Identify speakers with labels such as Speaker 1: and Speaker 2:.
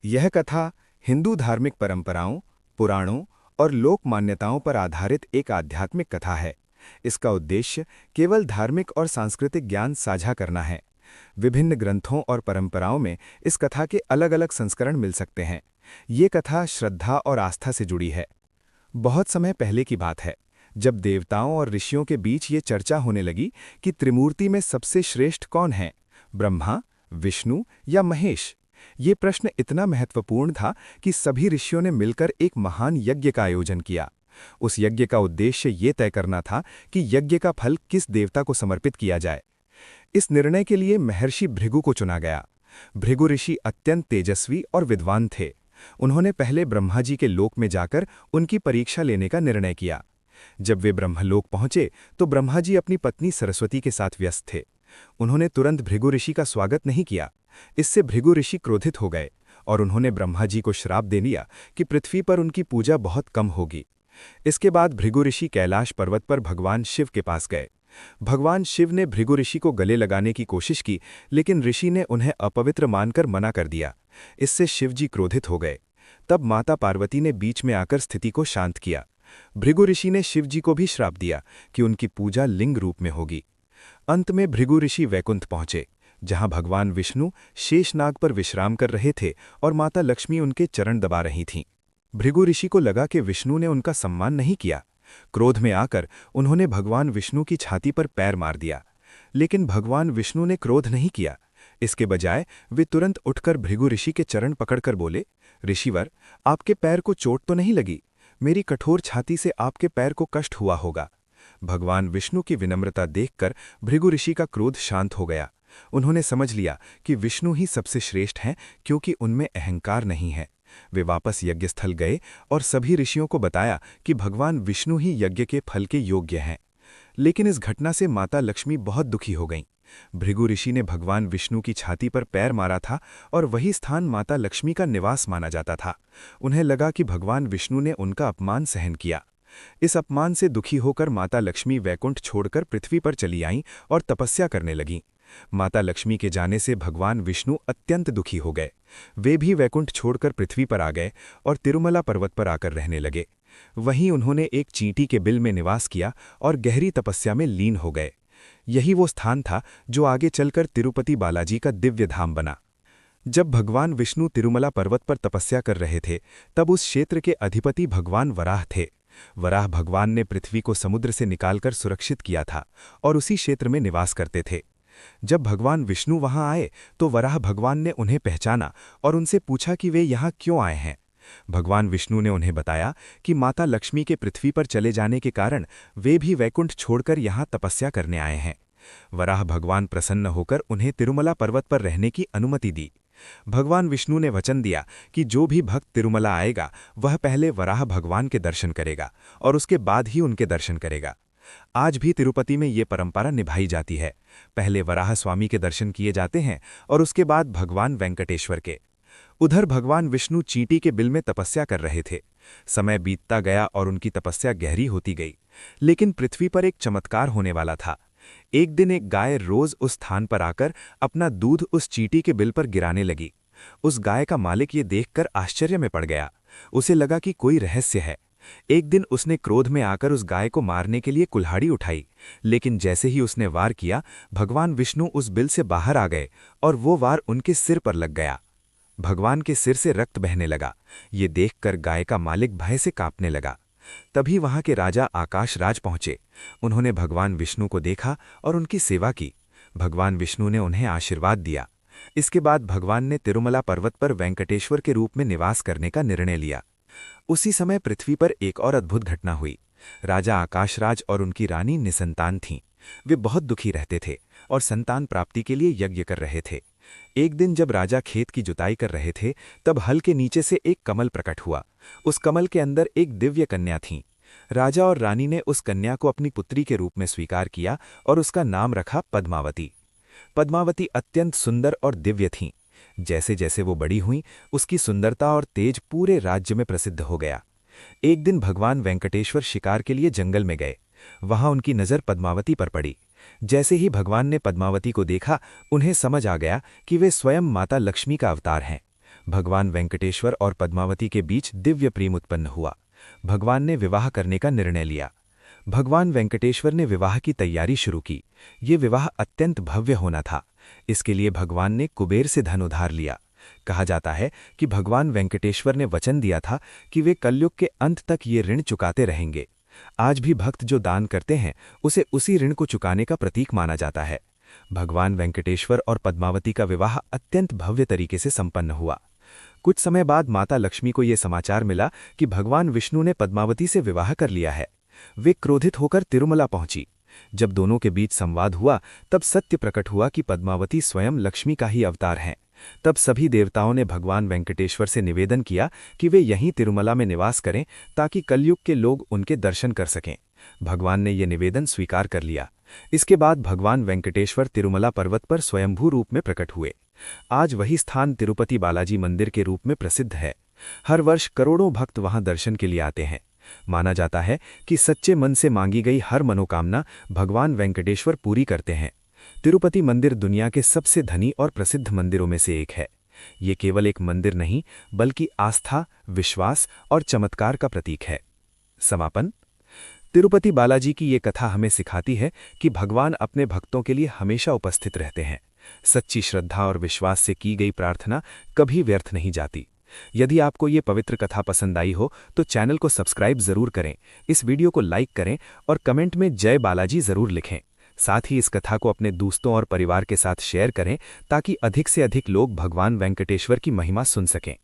Speaker 1: यह कथा हिंदू धार्मिक परंपराओं, पुराणों और लोक मान्यताओं पर आधारित एक आध्यात्मिक कथा है। इसका उद्देश्य केवल धार्मिक और सांस्कृतिक ज्ञान साझा करना है। विभिन्न ग्रंथों और परंपराओं में इस कथा के अलग-अलग संस्करण मिल सकते हैं। ये कथा श्रद्धा और आस्था से जुड़ी है। बहुत समय पहले की बात है, जब देवताओं और ऋषियों के बीच ये चर्चा होने लगी कि त्रिमूर्ति में सबसे श्रेष्ठ कौन है, ब्रह्मा, विष्णु या महेश। ये प्रश्न इतना महत्वपूर्ण था कि सभी ऋषियों ने मिलकर एक महान यज्ञ का आयोजन किया। उस यज्ञ का उद्देश्य ये तय करना था कि यज्ञ का फल किस देवता को समर्पित किया जाए। इस निर्णय के लिए महर्षि भृगु को चुना गया। भृगु ऋषि अत्यंत तेजस्वी और विद्वान थे। उन्होंने पहले ब्रह्मा जी के लोक में जाकर उनकी परीक्षा लेने का निर्णय किया। जब वे ब्रह्मलोक पहुंचे तो ब्रह्मा जी अपनी पत्नी सरस्वती के साथ व्यस्त थे। उन्होंने तुरंत भृगु ऋषि का स्वागत नहीं किया। इससे भृगु ऋषि क्रोधित हो गए और उन्होंने ब्रह्मा जी को श्राप दे दिया कि पृथ्वी पर उनकी पूजा बहुत कम होगी। इसके बाद भृगु ऋषि कैलाश पर्वत पर भगवान शिव के पास गए। भगवान शिव ने भृगु ऋषि को गले लगाने की कोशिश की, लेकिन ऋषि ने उन्हें अपवित्र मानकर मना कर दिया। इससे शिव जी क्रोधित हो गए। तब माता पार्वती ने बीच में आकर स्थिति को शांत किया। भृगु ऋषि ने शिव जी को भी श्राप दिया कि उनकी पूजा लिंग रूप में होगी। अंत में भृगु ऋषि वैकुंठ पहुंचे, जहां भगवान विष्णु शेषनाग पर विश्राम कर रहे थे और माता लक्ष्मी उनके चरण दबा रही थीं। भृगु ऋषि को लगा कि विष्णु ने उनका सम्मान नहीं किया। क्रोध में आकर उन्होंने भगवान विष्णु की छाती पर पैर मार दिया, लेकिन भगवान विष्णु ने क्रोध नहीं किया। इसके बजाय वे तुरंत उठकर भृगु ऋषि के चरण पकड़कर बोले, ऋषिवर, आपके पैर को चोट तो नहीं लगी? मेरी कठोर छाती से आपके पैर को कष्ट हुआ होगा। भगवान विष्णु की विनम्रता देखकर भृगु ऋषि का क्रोध शांत हो गया। उन्होंने समझ लिया कि विष्णु ही सबसे श्रेष्ठ हैं, क्योंकि उनमें अहंकार नहीं है। वे वापस यज्ञस्थल गए और सभी ऋषियों को बताया कि भगवान विष्णु ही यज्ञ के फल के योग्य हैं। लेकिन इस घटना से माता लक्ष्मी बहुत दुखी हो गईं। भृगु ऋषि ने भगवान विष्णु की छाती पर पैर मारा था और वही स्थान माता लक्ष्मी का निवास माना जाता था। उन्हें लगा कि भगवान विष्णु ने उनका अपमान सहन किया। इस अपमान से दुखी होकर माता लक्ष्मी वैकुंठ छोड़कर पृथ्वी पर चली आईं और तपस्या करने लगीं। माता लक्ष्मी के जाने से भगवान विष्णु अत्यंत दुखी हो गए। वे भी वैकुंठ छोड़कर पृथ्वी पर आ गए और तिरुमला पर्वत पर आकर रहने लगे। वहीं उन्होंने एक चींटी के बिल में निवास किया और गहरी तपस्या में लीन हो गए। यही वो स्थान था जो आगे चलकर तिरुपति बालाजी का दिव्य धाम बना। जब भगवान विष्णु तिरुमला पर्वत पर तपस्या कर रहे थे, तब उस क्षेत्र के अधिपति भगवान वराह थे। वराह भगवान ने पृथ्वी को समुद्र से निकालकर सुरक्षित किया था और उसी क्षेत्र में निवास करते थे। जब भगवान विष्णु वहां आए तो वराह भगवान ने उन्हें पहचाना और उनसे पूछा कि वे यहाँ क्यों आए हैं। भगवान विष्णु ने उन्हें बताया कि माता लक्ष्मी के पृथ्वी पर चले जाने के कारण वे भी वैकुंठ छोड़कर यहाँ तपस्या करने आए हैं। वराह भगवान प्रसन्न होकर उन्हें तिरुमला पर्वत पर रहने की अनुमति दी। भगवान विष्णु ने वचन दिया कि जो भी भक्त तिरुमला आएगा वह पहले वराह भगवान के दर्शन करेगा और उसके बाद ही उनके दर्शन करेगा। आज भी तिरुपति में ये परंपरा निभाई जाती है। पहले वराह स्वामी के दर्शन किए जाते हैं और उसके बाद भगवान वेंकटेश्वर के। उधर भगवान विष्णु चींटी के बिल में तपस्या कर रहे थे। समय बीतता गया और उनकी तपस्या गहरी होती गई, लेकिन पृथ्वी पर एक चमत्कार होने वाला था। एक दिन एक गाय रोज उस स्थान पर आकर अपना दूध उस चींटी के बिल पर गिराने लगी। उस गाय का मालिक ये देखकर आश्चर्य में पड़ गया। उसे लगा कि कोई रहस्य है। एक दिन उसने क्रोध में आकर उस गाय को मारने के लिए कुल्हाड़ी उठाई, लेकिन जैसे ही उसने वार किया, भगवान विष्णु उस बिल से बाहर आ गए और वो वार उनके सिर पर लग गया। भगवान के सिर से रक्त बहने लगा। ये देखकर गाय का मालिक भय से कांपने लगा। तभी वहां के राजा आकाश राज पहुंचे। उन्होंने भगवान विष्णु को देखा और उनकी सेवा की। भगवान विष्णु ने उन्हें आशीर्वाद दिया। इसके बाद भगवान ने तिरुमला पर्वत पर वेंकटेश्वर के रूप में निवास करने का निर्णय लिया। उसी समय पृथ्वी पर एक और अद्भुत घटना हुई। राजा आकाशराज और उनकी रानी निसंतान थीं। वे बहुत दुखी रहते थे और संतान प्राप्ति के लिए यज्ञ कर रहे थे। एक दिन जब राजा खेत की जुताई कर रहे थे, तब हल के नीचे से एक कमल प्रकट हुआ। उस कमल के अंदर एक दिव्य कन्या थी। राजा और रानी ने उस कन्या को अपनी पुत्री के रूप में स्वीकार किया और उसका नाम रखा पद्मावती। पद्मावती अत्यंत सुंदर और दिव्य थीं। जैसे जैसे वो बड़ी हुईं, उसकी सुंदरता और तेज पूरे राज्य में प्रसिद्ध हो गया। एक दिन भगवान वेंकटेश्वर शिकार के लिए जंगल में गए। वहां उनकी नज़र पद्मावती पर पड़ी। जैसे ही भगवान ने पद्मावती को देखा, उन्हें समझ आ गया कि वे स्वयं माता लक्ष्मी का अवतार हैं। भगवान वेंकटेश्वर और पद्मावती के बीच दिव्य प्रेम उत्पन्न हुआ। भगवान ने विवाह करने का निर्णय लिया। भगवान वेंकटेश्वर ने विवाह की तैयारी शुरू की। ये विवाह अत्यंत भव्य होना था। इसके लिए भगवान ने कुबेर से धन उधार लिया। कहा जाता है कि भगवान वेंकटेश्वर ने वचन दिया था कि वे कलयुग के अंत तक ये ऋण चुकाते रहेंगे। आज भी भक्त जो दान करते हैं उसे उसी ऋण को चुकाने का प्रतीक माना जाता है। भगवान वेंकटेश्वर और पद्मावती का विवाह अत्यंत भव्य तरीके से संपन्न हुआ। कुछ समय बाद माता लक्ष्मी को यह समाचार मिला कि भगवान विष्णु ने पद्मावती से विवाह कर लिया है। वे क्रोधित होकर तिरुमला पहुंची। जब दोनों के बीच संवाद हुआ तब सत्य प्रकट हुआ कि पद्मावती स्वयं लक्ष्मी का ही अवतार हैं। तब सभी देवताओं ने भगवान वेंकटेश्वर से निवेदन किया कि वे यहीं तिरुमला में निवास करें ताकि कलयुग के लोग उनके दर्शन कर सकें। भगवान ने यह निवेदन स्वीकार कर लिया। इसके बाद भगवान वेंकटेश्वर तिरुमला पर्वत पर स्वयंभू रूप में प्रकट हुए। आज वही स्थान तिरुपति बालाजी मंदिर के रूप में प्रसिद्ध है। हर वर्ष करोड़ों भक्त वहां दर्शन के लिए आते हैं। माना जाता है कि सच्चे मन से मांगी गई हर मनोकामना भगवान वेंकटेश्वर पूरी करते हैं। तिरुपति मंदिर दुनिया के सबसे धनी और प्रसिद्ध मंदिरों में से एक है। ये केवल एक मंदिर नहीं बल्कि आस्था, विश्वास और चमत्कार का प्रतीक है। समापन। तिरुपति बालाजी की ये कथा हमें सिखाती है कि भगवान अपने भक्तों के लिए हमेशा उपस्थित रहते हैं। सच्ची श्रद्धा और विश्वास से की गई प्रार्थना कभी व्यर्थ नहीं जाती। यदि आपको ये पवित्र कथा पसंद आई हो तो चैनल को सब्सक्राइब जरूर करें, इस वीडियो को लाइक करें और कमेंट में जय बालाजी जरूर लिखें। साथ ही इस कथा को अपने दोस्तों और परिवार के साथ शेयर करें ताकि अधिक से अधिक लोग भगवान वेंकटेश्वर की महिमा सुन सकें।